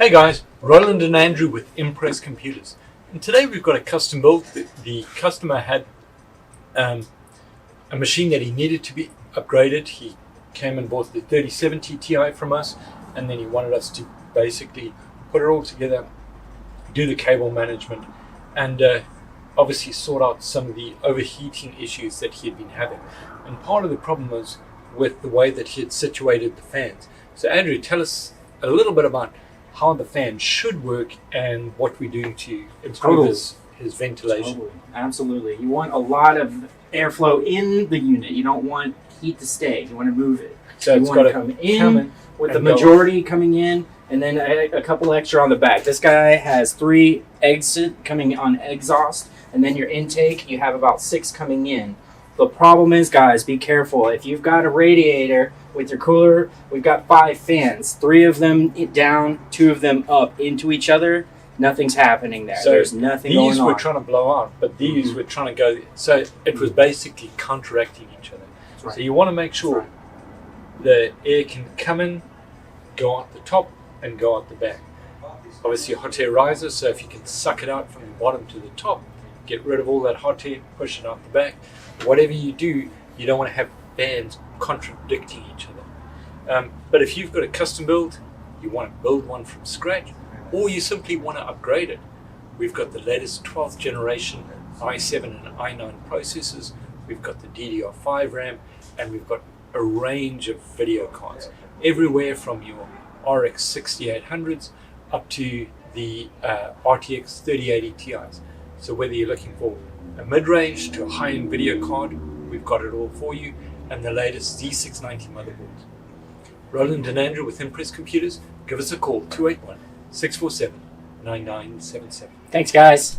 Hey guys, Roland and Andrew with Impress Computers, and today we've got a custom build. The customer had a machine that he needed to be upgraded. He came and bought the 3070 Ti from us, and then he wanted us to basically put it all together, do the cable management, and obviously sort out some of the overheating issues that he had been having. And part of the problem was with the way that he had situated the fans. So Andrew, tell us a little bit about how the fan should work and what we're doing to improve his ventilation. Totally. Absolutely. You want a lot of airflow in the unit. You don't want heat to stay. You want to move it. So you it's want got to come in with the majority coming in, and then a couple extra on the back. This guy has 3 exit coming on exhaust, and then your intake, you have about 6 coming in. The problem is, guys, be careful. If you've got a radiator with your cooler, we've got 5 fans, 3 of them down, 2 of them up into each other. Nothing's happening there. So there's nothing going on. These we're trying to blow out, but these we're trying to go. So it was basically counteracting each other. Right. So you want to make sure the air can come in, go out the top, and go out the back. Obviously, a hot air riser, so if you can suck it out from the bottom to the top, get rid of all that hot air, push it out the back. Whatever you do, you don't want to have fans contradicting each other. But if you've got a custom build, you want to build one from scratch, or you simply want to upgrade it. We've got the latest 12th generation i7 and i9 processors. We've got the DDR5 RAM, and we've got a range of video cards, everywhere from your RX 6800s up to the RTX 3080 Ti's. So whether you're looking for a mid-range to a high-end video card, we've got it all for you, and the latest Z690 motherboards. Roland and Andrew with Impress Computers, give us a call, 281-647-9977. Thanks, guys.